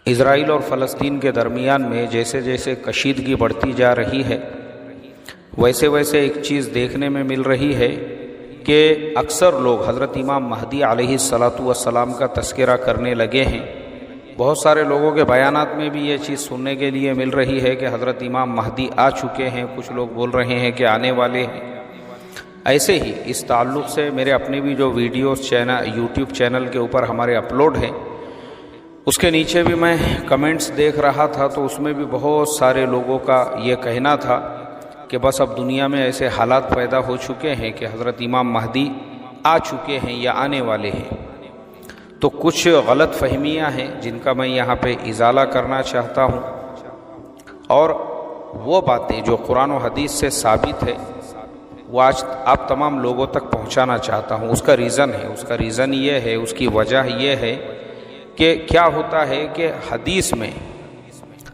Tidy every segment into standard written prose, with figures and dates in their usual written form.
اسرائیل اور فلسطین کے درمیان میں جیسے جیسے کشیدگی بڑھتی جا رہی ہے ویسے ویسے ایک چیز دیکھنے میں مل رہی ہے کہ اکثر لوگ حضرت امام مہدی علیہ السلام کا تذکرہ کرنے لگے ہیں۔ بہت سارے لوگوں کے بیانات میں بھی یہ چیز سننے کے لیے مل رہی ہے کہ حضرت امام مہدی آ چکے ہیں، کچھ لوگ بول رہے ہیں کہ آنے والے ہیں۔ ایسے ہی اس تعلق سے میرے اپنے بھی جو ویڈیوز یوٹیوب چینل کے اوپر ہمارے اپلوڈ ہیں، اس کے نیچے بھی میں کمنٹس دیکھ رہا تھا تو اس میں بھی بہت سارے لوگوں کا یہ کہنا تھا کہ بس اب دنیا میں ایسے حالات پیدا ہو چکے ہیں کہ حضرت امام مہدی آ چکے ہیں یا آنے والے ہیں۔ تو کچھ غلط فہمیاں ہیں جن کا میں یہاں پہ ازالہ کرنا چاہتا ہوں، اور وہ باتیں جو قرآن و حدیث سے ثابت ہے وہ آج آپ تمام لوگوں تک پہنچانا چاہتا ہوں۔ اس کا ریزن یہ ہے، اس کی وجہ یہ ہے کہ کیا ہوتا ہے کہ حدیث میں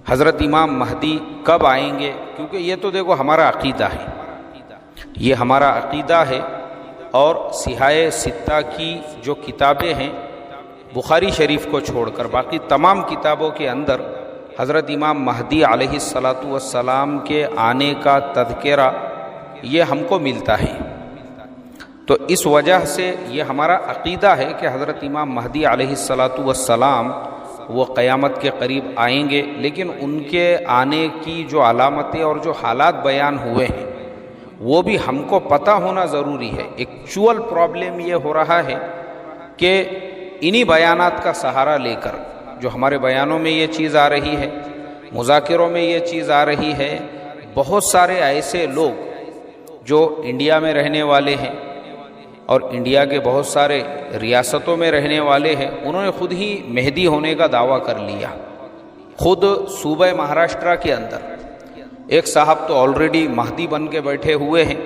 حضرت امام مہدی کب آئیں گے، کیونکہ یہ تو دیکھو ہمارا عقیدہ ہے، یہ ہمارا عقیدہ ہے، اور صحاح ستہ کی جو کتابیں ہیں بخاری شریف کو چھوڑ کر باقی تمام کتابوں کے اندر حضرت امام مہدی علیہ السلام کے آنے کا تذکرہ یہ ہم کو ملتا ہے۔ تو اس وجہ سے یہ ہمارا عقیدہ ہے کہ حضرت امام مہدی علیہ السلام وہ قیامت کے قریب آئیں گے، لیکن ان کے آنے کی جو علامتیں اور جو حالات بیان ہوئے ہیں وہ بھی ہم کو پتہ ہونا ضروری ہے۔ ایکچوئل پرابلم یہ ہو رہا ہے کہ انہی بیانات کا سہارا لے کر جو ہمارے بیانوں میں یہ چیز آ رہی ہے، مذاکروں میں یہ چیز آ رہی ہے، بہت سارے ایسے لوگ جو انڈیا میں رہنے والے ہیں اور انڈیا کے بہت سارے ریاستوں میں رہنے والے ہیں، انہوں نے خود ہی مہدی ہونے کا دعویٰ کر لیا۔ خود صوبہ مہاراشٹرا کے اندر ایک صاحب تو آلریڈی مہدی بن کے بیٹھے ہوئے ہیں،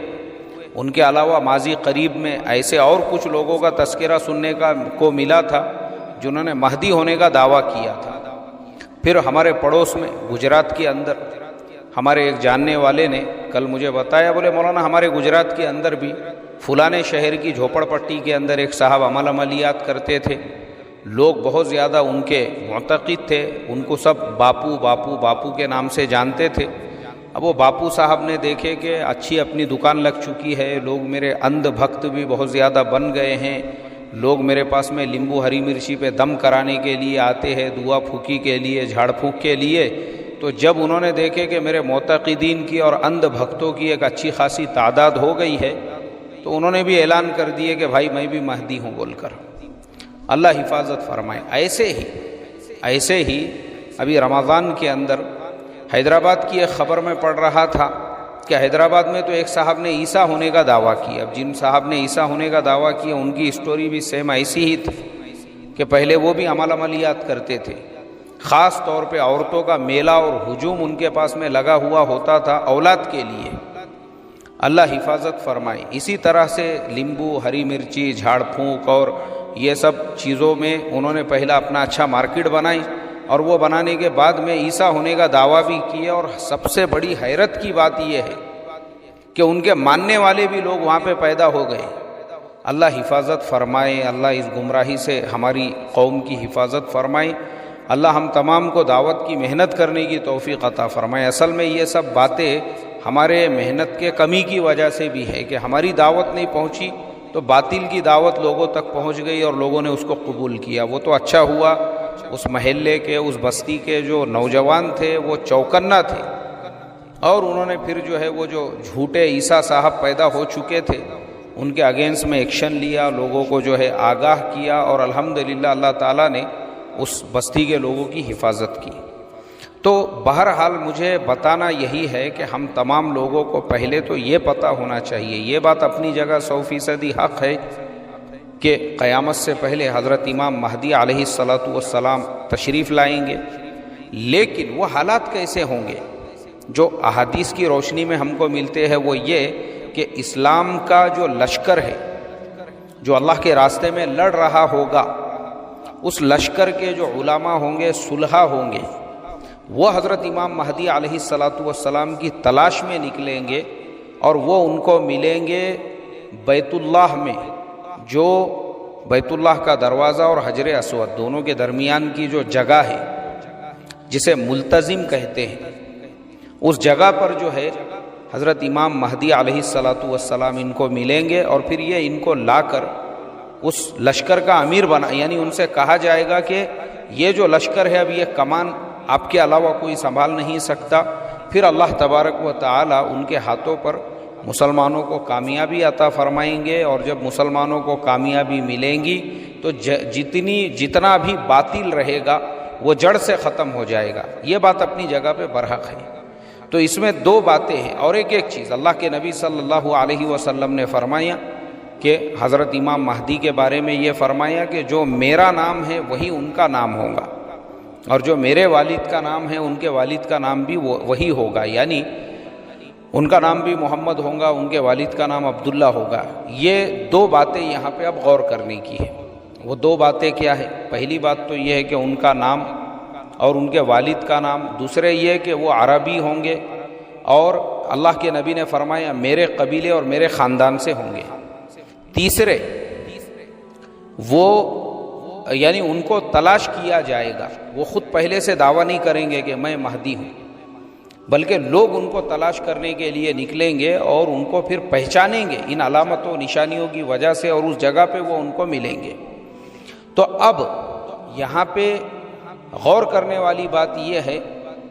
ان کے علاوہ ماضی قریب میں ایسے اور کچھ لوگوں کا تذکرہ سننے کو ملا تھا جنہوں نے مہدی ہونے کا دعویٰ کیا تھا۔ پھر ہمارے پڑوس میں گجرات کے اندر ہمارے ایک جاننے والے نے کل مجھے بتایا، بولے مولانا ہمارے گجرات کے اندر بھی فلانے شہر کی جھوپڑ پٹی کے اندر ایک صاحب عملیات کرتے تھے، لوگ بہت زیادہ ان کے معتقد تھے، ان کو سب باپو باپو باپو کے نام سے جانتے تھے۔ اب وہ باپو صاحب نے دیکھے کہ اچھی اپنی دکان لگ چکی ہے، لوگ میرے اندھ بھکت بھی بہت زیادہ بن گئے ہیں، لوگ میرے پاس میں لیمبو ہری مرچی پہ دم کرانے کے لیے آتے ہیں، دعا پھوکی کے لیے، جھاڑ پھونک کے لیے۔ تو جب انہوں نے دیکھے کہ میرے معتقدین کی اور اندھ بھکتوں کی ایک اچھی خاصی تعداد ہو گئی ہے تو انہوں نے بھی اعلان کر دیے کہ بھائی میں بھی مہدی ہوں بول کر۔ اللہ حفاظت فرمائے۔ ایسے ہی ابھی رمضان کے اندر حیدرآباد کی ایک خبر میں پڑھ رہا تھا کہ حیدرآباد میں تو ایک صاحب نے عیسیٰ ہونے کا دعویٰ کیا۔ اب جن صاحب نے عیسیٰ ہونے کا دعویٰ کیا ان کی اسٹوری بھی سیم ایسی ہی تھی کہ پہلے وہ بھی عملیات کرتے تھے، خاص طور پہ عورتوں کا میلہ اور ہجوم ان کے پاس میں لگا ہوا ہوتا تھا اولاد کے لیے۔ اللہ حفاظت فرمائے۔ اسی طرح سے لیمبو ہری مرچی جھاڑ پھونک اور یہ سب چیزوں میں انہوں نے پہلا اپنا اچھا مارکیٹ بنائی، اور وہ بنانے کے بعد میں عیسیٰ ہونے کا دعویٰ بھی کیا، اور سب سے بڑی حیرت کی بات یہ ہے کہ ان کے ماننے والے بھی لوگ وہاں پہ پیدا ہو گئے۔ اللہ حفاظت فرمائے، اللہ اس گمراہی سے ہماری قوم کی حفاظت فرمائے، اللہ ہم تمام کو دعوت کی محنت کرنے کی توفیق عطا فرمائے۔ اصل میں یہ سب باتیں ہمارے محنت کے کمی کی وجہ سے بھی ہے کہ ہماری دعوت نہیں پہنچی تو باطل کی دعوت لوگوں تک پہنچ گئی اور لوگوں نے اس کو قبول کیا۔ وہ تو اچھا ہوا اس محلے کے، اس بستی کے جو نوجوان تھے وہ چوکنا تھے، اور انہوں نے پھر جو ہے وہ جو جھوٹے عیسیٰ صاحب پیدا ہو چکے تھے ان کے اگینسٹ میں ایکشن لیا، لوگوں کو جو ہے آگاہ کیا، اور الحمدللہ اللہ تعالیٰ نے اس بستی کے لوگوں کی حفاظت کی۔ تو بہرحال مجھے بتانا یہی ہے کہ ہم تمام لوگوں کو پہلے تو یہ پتہ ہونا چاہیے، یہ بات اپنی جگہ 100% حق ہے کہ قیامت سے پہلے حضرت امام مہدی علیہ السلام تشریف لائیں گے، لیکن وہ حالات کیسے ہوں گے؟ جو احادیث کی روشنی میں ہم کو ملتے ہیں وہ یہ کہ اسلام کا جو لشکر ہے جو اللہ کے راستے میں لڑ رہا ہوگا، اس لشکر کے جو علماء ہوں گے، صلحاء ہوں گے، وہ حضرت امام مہدی علیہ السلام کی تلاش میں نکلیں گے، اور وہ ان کو ملیں گے بیت اللہ میں، جو بیت اللہ کا دروازہ اور حجر اسود دونوں کے درمیان کی جو جگہ ہے جسے ملتزم کہتے ہیں، اس جگہ پر جو ہے حضرت امام مہدی علیہ الصلاۃ والسلام ان کو ملیں گے، اور پھر یہ ان کو لا کر اس لشکر کا امیر بنا، یعنی ان سے کہا جائے گا کہ یہ جو لشکر ہے اب یہ کمان آپ کے علاوہ کوئی سنبھال نہیں سکتا۔ پھر اللہ تبارک و تعالی ان کے ہاتھوں پر مسلمانوں کو کامیابی عطا فرمائیں گے، اور جب مسلمانوں کو کامیابی ملیں گی تو جتنا بھی باطل رہے گا وہ جڑ سے ختم ہو جائے گا۔ یہ بات اپنی جگہ پہ برحق ہے۔ تو اس میں دو باتیں ہیں، اور ایک چیز اللہ کے نبی صلی اللہ علیہ وسلم نے فرمایا کہ حضرت امام مہدی کے بارے میں یہ فرمایا کہ جو میرا نام ہے وہی ان کا نام ہوگا، اور جو میرے والد کا نام ہے ان کے والد کا نام بھی وہی ہوگا، یعنی ان کا نام بھی محمد ہوگا، ان کے والد کا نام عبداللہ ہوگا۔ یہ دو باتیں یہاں پہ اب غور کرنے کی ہے۔ وہ دو باتیں کیا ہے؟ پہلی بات تو یہ ہے کہ ان کا نام اور ان کے والد کا نام، دوسرے یہ کہ وہ عربی ہوں گے، اور اللہ کے نبی نے فرمایا میرے قبیلے اور میرے خاندان سے ہوں گے۔ تیسرے وہ یعنی ان کو تلاش کیا جائے گا، وہ خود پہلے سے دعویٰ نہیں کریں گے کہ میں مہدی ہوں، بلکہ لوگ ان کو تلاش کرنے کے لیے نکلیں گے اور ان کو پھر پہچانیں گے ان علامتوں نشانیوں کی وجہ سے، اور اس جگہ پہ وہ ان کو ملیں گے۔ تو اب یہاں پہ غور کرنے والی بات یہ ہے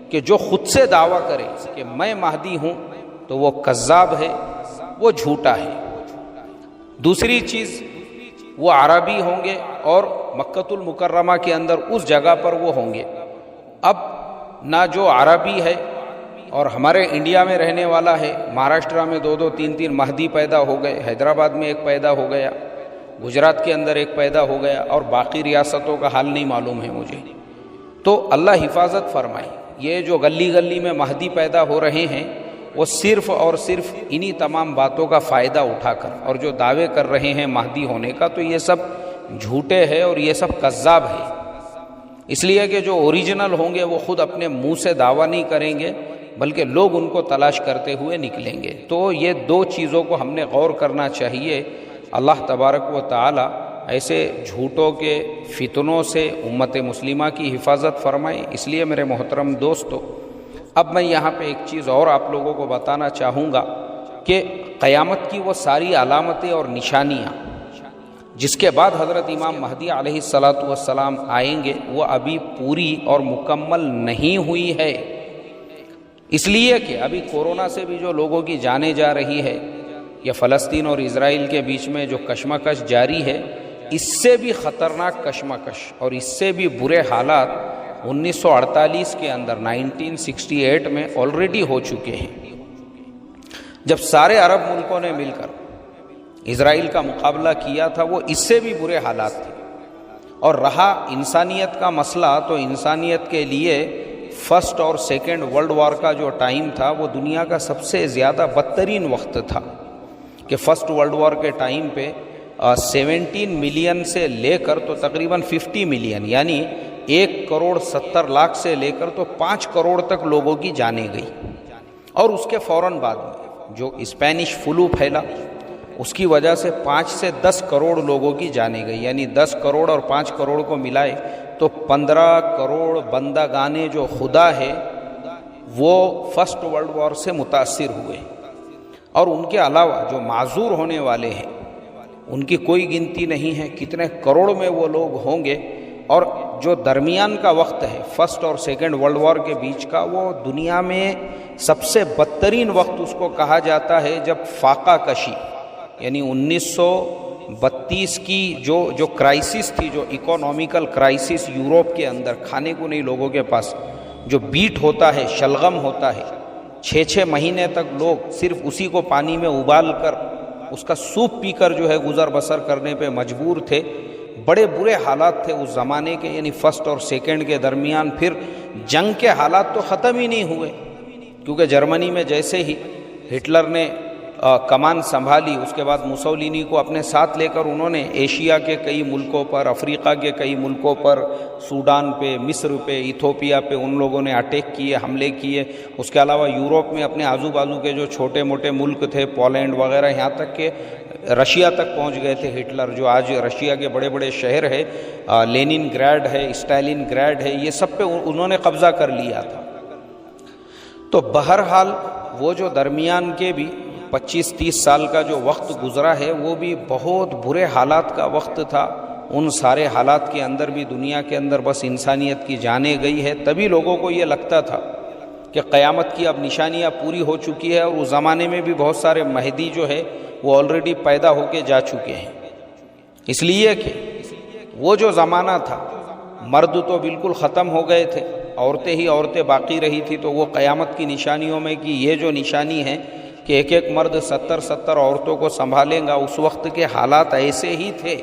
کہ جو خود سے دعویٰ کرے کہ میں مہدی ہوں تو وہ کذاب ہے، وہ جھوٹا ہے۔ دوسری چیز وہ عربی ہوں گے اور مکۃ المکرمہ کے اندر اس جگہ پر وہ ہوں گے۔ اب نہ جو عربی ہے اور ہمارے انڈیا میں رہنے والا ہے، مہاراشٹرا میں 2 3 مہدی پیدا ہو گئے، حیدرآباد میں ایک پیدا ہو گیا، گجرات کے اندر ایک پیدا ہو گیا، اور باقی ریاستوں کا حال نہیں معلوم ہے مجھے۔ تو اللہ حفاظت فرمائے، یہ جو گلی گلی میں مہدی پیدا ہو رہے ہیں وہ صرف اور صرف انہی تمام باتوں کا فائدہ اٹھا کر، اور جو دعوے کر رہے ہیں مہدی ہونے کا، تو یہ سب جھوٹے ہیں اور یہ سب کذاب ہے۔ اس لیے کہ جو اوریجنل ہوں گے وہ خود اپنے منہ سے دعویٰ نہیں کریں گے، بلکہ لوگ ان کو تلاش کرتے ہوئے نکلیں گے۔ تو یہ دو چیزوں کو ہم نے غور کرنا چاہیے۔ اللہ تبارک و تعالی ایسے جھوٹوں کے فتنوں سے امت مسلمہ کی حفاظت فرمائے۔ اس لیے میرے محترم دوستو، اب میں یہاں پہ ایک چیز اور آپ لوگوں کو بتانا چاہوں گا کہ قیامت کی وہ ساری علامتیں اور نشانیاں جس کے بعد حضرت امام مہدی علیہ الصلاۃ والسلام آئیں گے، وہ ابھی پوری اور مکمل نہیں ہوئی ہے، اس لیے کہ ابھی کورونا سے بھی جو لوگوں کی جانیں جا رہی ہے، یا فلسطین اور اسرائیل کے بیچ میں جو کشمکش جاری ہے، اس سے بھی خطرناک کشمکش اور اس سے بھی برے حالات 1948 کے اندر 1968 میں آلریڈی ہو چکے ہیں، جب سارے عرب ملکوں نے مل کر اسرائیل کا مقابلہ کیا تھا۔ وہ اس سے بھی برے حالات تھے، اور رہا انسانیت کا مسئلہ، تو انسانیت کے لیے فرسٹ اور سیکنڈ ورلڈ وار کا جو ٹائم تھا وہ دنیا کا سب سے زیادہ بدترین وقت تھا، کہ فرسٹ ورلڈ وار کے ٹائم پہ 17 ملین سے لے کر تو تقریباً 50 ملین، یعنی 1,70,00,000 سے لے کر تو 5 کروڑ تک لوگوں کی جانیں گئی۔ اور اس کے فوراً بعد میں جو اسپینش فلو پھیلا، اس کی وجہ سے 5 سے 10 کروڑ لوگوں کی جانیں گئی، یعنی 10 کروڑ اور 5 کروڑ کو ملائے تو 15 کروڑ بندگان جو خدا ہے وہ فرسٹ ورلڈ وار سے متاثر ہوئے۔ اور ان کے علاوہ جو معذور ہونے والے ہیں ان کی کوئی گنتی نہیں ہے، کتنے کروڑ میں وہ لوگ ہوں گے۔ اور جو درمیان کا وقت ہے فرسٹ اور سیکنڈ ورلڈ وار کے بیچ کا، وہ دنیا میں سب سے بدترین وقت اس کو کہا جاتا ہے، جب فاقہ کشی یعنی 1932 کی جو کرائسس تھی، جو اکونومیکل کرائسس یورپ کے اندر، کھانے کو نہیں لوگوں کے پاس، جو بیٹ ہوتا ہے، شلغم ہوتا ہے، 6 مہینے تک لوگ صرف اسی کو پانی میں ابال کر اس کا سوپ پی کر جو ہے گزر بسر کرنے پہ مجبور تھے۔ بڑے برے حالات تھے اس زمانے کے، یعنی فرسٹ اور سیکنڈ کے درمیان۔ پھر جنگ کے حالات تو ختم ہی نہیں ہوئے، کیونکہ جرمنی میں جیسے ہی ہٹلر نے کمان سنبھالی، اس کے بعد مسولینی کو اپنے ساتھ لے کر انہوں نے ایشیا کے کئی ملکوں پر، افریقہ کے کئی ملکوں پر، سوڈان پہ، مصر پہ، ایتھوپیا پہ ان لوگوں نے اٹیک کیے، حملے کیے۔ اس کے علاوہ یورپ میں اپنے آزو بازو کے جو چھوٹے موٹے ملک تھے، پولینڈ وغیرہ، یہاں تک کہ رشیا تک پہنچ گئے تھے ہٹلر، جو آج رشیا کے بڑے بڑے شہر ہے، لینن گراڈ ہے، اسٹالن گراڈ ہے، یہ سب پہ انہوں نے قبضہ کر لیا تھا۔ تو بہرحال وہ جو درمیان کے بھی 25-30 سال کا جو وقت گزرا ہے وہ بھی بہت برے حالات کا وقت تھا۔ ان سارے حالات کے اندر بھی دنیا کے اندر بس انسانیت کی جانیں گئی ہے، تبھی لوگوں کو یہ لگتا تھا کہ قیامت کی اب نشانیاں پوری ہو چکی ہے، اور اس زمانے میں بھی بہت سارے مہدی جو ہے وہ آلریڈی پیدا ہو کے جا چکے ہیں، اس لیے کہ وہ جو زمانہ تھا مرد تو بالکل ختم ہو گئے تھے، عورتیں ہی عورتیں باقی رہی تھی۔ تو وہ قیامت کی نشانیوں میں کہ یہ جو نشانی ہے کہ ایک ایک مرد 70 عورتوں کو سنبھالیں گا، اس وقت کے حالات ایسے ہی تھے،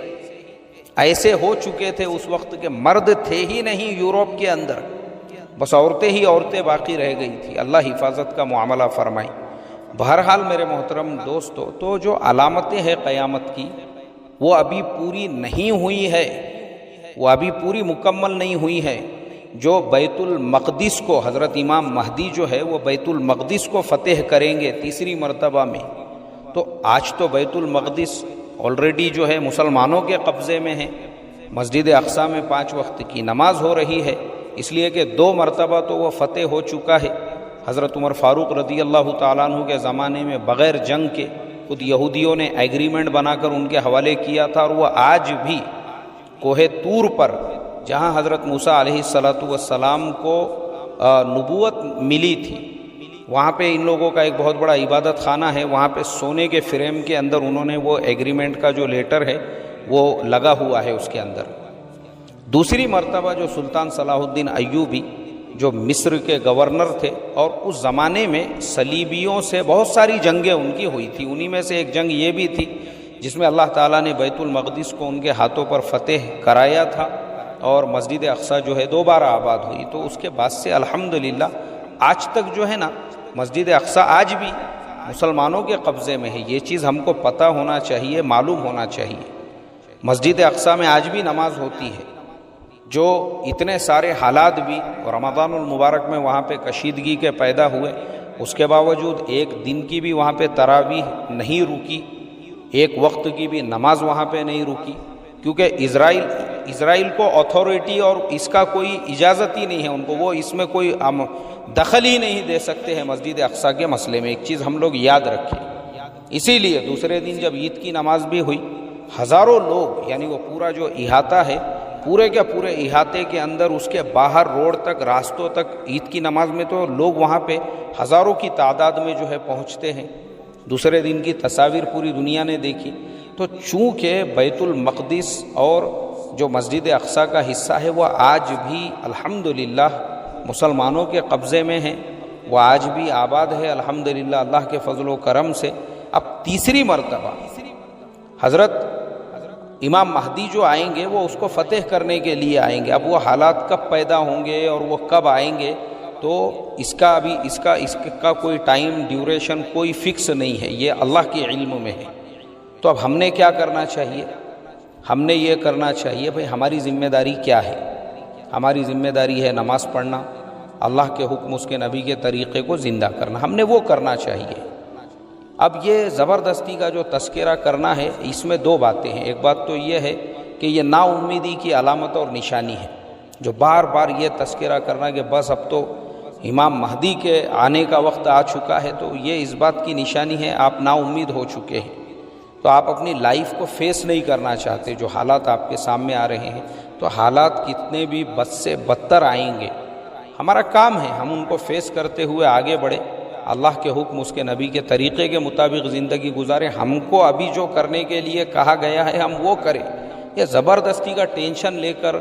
ایسے ہو چکے تھے اس وقت کے مرد تھے ہی نہیں یورپ کے اندر، بس عورتیں ہی عورتیں باقی رہ گئی تھی۔ اللہ حفاظت کا معاملہ فرمائے۔ بہرحال میرے محترم دوستو، تو جو علامتیں ہیں قیامت کی وہ ابھی پوری نہیں ہوئی ہے، وہ ابھی پوری مکمل نہیں ہوئی ہے۔ جو بیت المقدس کو حضرت امام مہدی جو ہے وہ بیت المقدس کو فتح کریں گے تیسری مرتبہ میں، تو آج تو بیت المقدس آلریڈی جو ہے مسلمانوں کے قبضے میں ہے، مسجد اقصی میں 5 وقت کی نماز ہو رہی ہے، اس لیے کہ 2 مرتبہ تو وہ فتح ہو چکا ہے۔ حضرت عمر فاروق رضی اللہ تعالیٰ عنہ کے زمانے میں بغیر جنگ کے خود یہودیوں نے ایگریمنٹ بنا کر ان کے حوالے کیا تھا، اور وہ آج بھی کوہ طور پر جہاں حضرت موسیٰ علیہ السلام کو نبوت ملی تھی، وہاں پہ ان لوگوں کا ایک بہت بڑا عبادت خانہ ہے، وہاں پہ سونے کے فریم کے اندر انہوں نے وہ ایگریمنٹ کا جو لیٹر ہے وہ لگا ہوا ہے اس کے اندر۔ دوسری مرتبہ جو سلطان صلاح الدین ایوبی جو مصر کے گورنر تھے، اور اس زمانے میں صلیبیوں سے بہت ساری جنگیں ان کی ہوئی تھی، انہی میں سے ایک جنگ یہ بھی تھی جس میں اللہ تعالیٰ نے بیت المقدس کو ان کے ہاتھوں پر فتح کرایا تھا، اور مسجد اقصی جو ہے دوبارہ آباد ہوئی۔ تو اس کے بعد سے الحمدللہ آج تک جو ہے نا مسجد اقصی آج بھی مسلمانوں کے قبضے میں ہے، یہ چیز ہم کو پتہ ہونا چاہیے، معلوم ہونا چاہیے۔ مسجد اقصی میں آج بھی نماز ہوتی ہے، جو اتنے سارے حالات بھی رمضان المبارک میں وہاں پہ کشیدگی کے پیدا ہوئے، اس کے باوجود ایک دن کی بھی وہاں پہ تراویح نہیں رکی، ایک وقت کی بھی نماز وہاں پہ نہیں رکی، کیونکہ اسرائیل کو اتھارٹی اور اس کا کوئی اجازت ہی نہیں ہے، ان کو وہ اس میں کوئی دخل ہی نہیں دے سکتے ہیں مسجد اقصی کے مسئلے میں۔ ایک چیز ہم لوگ یاد رکھیں، اسی لیے دوسرے دن جب عید کی نماز بھی ہوئی، ہزاروں لوگ، یعنی وہ پورا جو احاطہ ہے، پورے کے پورے احاطے کے اندر اس کے باہر روڈ تک، راستوں تک، عید کی نماز میں تو لوگ وہاں پہ ہزاروں کی تعداد میں جو ہے پہنچتے ہیں۔ دوسرے دن کی تصاویر پوری دنیا نے دیکھی۔ تو چونکہ بیت المقدس اور جو مسجد اقصی کا حصہ ہے وہ آج بھی الحمدللہ مسلمانوں کے قبضے میں ہے، وہ آج بھی آباد ہے الحمدللہ اللہ کے فضل و کرم سے۔ اب تیسری مرتبہ حضرت امام مہدی جو آئیں گے وہ اس کو فتح کرنے کے لیے آئیں گے۔ اب وہ حالات کب پیدا ہوں گے اور وہ کب آئیں گے تو اس کا کوئی ٹائم ڈیوریشن کوئی فکس نہیں ہے، یہ اللہ کے علم میں ہے۔ تو اب ہم نے کیا کرنا چاہیے؟ ہم نے یہ کرنا چاہیے بھئی ہماری ذمہ داری کیا ہے؟ ہماری ذمہ داری ہے نماز پڑھنا، اللہ کے حکم اس کے نبی کے طریقے کو زندہ کرنا، ہم نے وہ کرنا چاہیے۔ اب یہ زبردستی کا جو تذکرہ کرنا ہے، اس میں 2 باتیں ہیں۔ ایک بات تو یہ ہے کہ یہ نا امیدی کی علامت اور نشانی ہے، جو بار بار یہ تذکرہ کرنا کہ بس اب تو امام مہدی کے آنے کا وقت آ چکا ہے، تو یہ اس بات کی نشانی ہے آپ نا امید ہو چکے ہیں، تو آپ اپنی لائف کو فیس نہیں کرنا چاہتے۔ جو حالات آپ کے سامنے آ رہے ہیں، تو حالات کتنے بھی بد سے بدتر آئیں گے، ہمارا کام ہے ہم ان کو فیس کرتے ہوئے آگے بڑھیں، اللہ کے حکم اس کے نبی کے طریقے کے مطابق زندگی گزاریں۔ ہم کو ابھی جو کرنے کے لیے کہا گیا ہے ہم وہ کریں۔ یہ زبردستی کا ٹینشن لے کر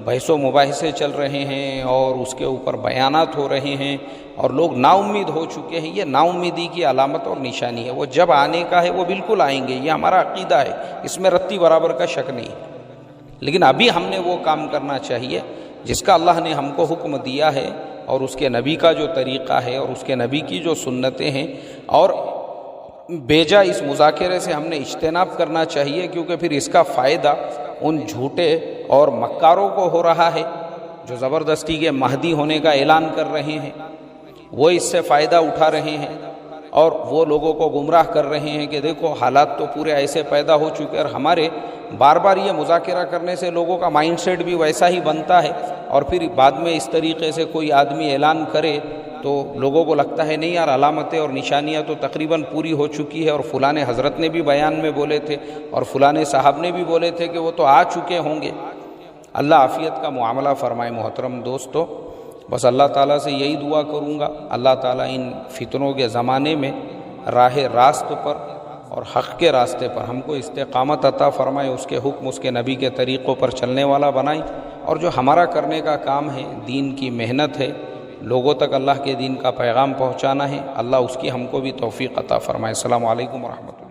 بحث و مباحثے چل رہے ہیں اور اس کے اوپر بیانات ہو رہے ہیں اور لوگ نا امید ہو چکے ہیں، یہ نا امیدی کی علامت اور نشانی ہے۔ وہ جب آنے کا ہے وہ بالکل آئیں گے، یہ ہمارا عقیدہ ہے، اس میں رتی برابر کا شک نہیں ہے۔ لیکن ابھی ہم نے وہ کام کرنا چاہیے جس کا اللہ نے ہم کو حکم دیا ہے، اور اس کے نبی کا جو طریقہ ہے اور اس کے نبی کی جو سنتیں ہیں، اور بیجا اس مذاکرے سے ہم نے اجتناب کرنا چاہیے، کیونکہ پھر اس کا فائدہ ان جھوٹے اور مکاروں کو ہو رہا ہے جو زبردستی کے مہدی ہونے کا اعلان کر رہے ہیں، وہ اس سے فائدہ اٹھا رہے ہیں اور وہ لوگوں کو گمراہ کر رہے ہیں کہ دیکھو حالات تو پورے ایسے پیدا ہو چکے، اور ہمارے بار بار یہ مذاکرہ کرنے سے لوگوں کا مائنڈ سیٹ بھی ویسا ہی بنتا ہے، اور پھر بعد میں اس طریقے سے کوئی آدمی اعلان کرے تو لوگوں کو لگتا ہے نہیں یار علامتیں اور نشانیاں تو تقریباً پوری ہو چکی ہے، اور فلاں حضرت نے بھی بیان میں بولے تھے اور فلاں صاحب نے بھی بولے تھے کہ وہ تو آ چکے ہوں گے۔ اللہ عافیت کا معاملہ فرمائے۔ محترم دوستو، بس اللہ تعالیٰ سے یہی دعا کروں گا، اللہ تعالیٰ ان فتنوں کے زمانے میں راہ راست پر اور حق کے راستے پر ہم کو استقامت عطا فرمائے، اس کے حکم اس کے نبی کے طریقوں پر چلنے والا بنائیں، اور جو ہمارا کرنے کا کام ہے، دین کی محنت ہے، لوگوں تک اللہ کے دین کا پیغام پہنچانا ہے، اللہ اس کی ہم کو بھی توفیق عطا فرمائے۔ السلام علیکم ورحمۃ اللہ۔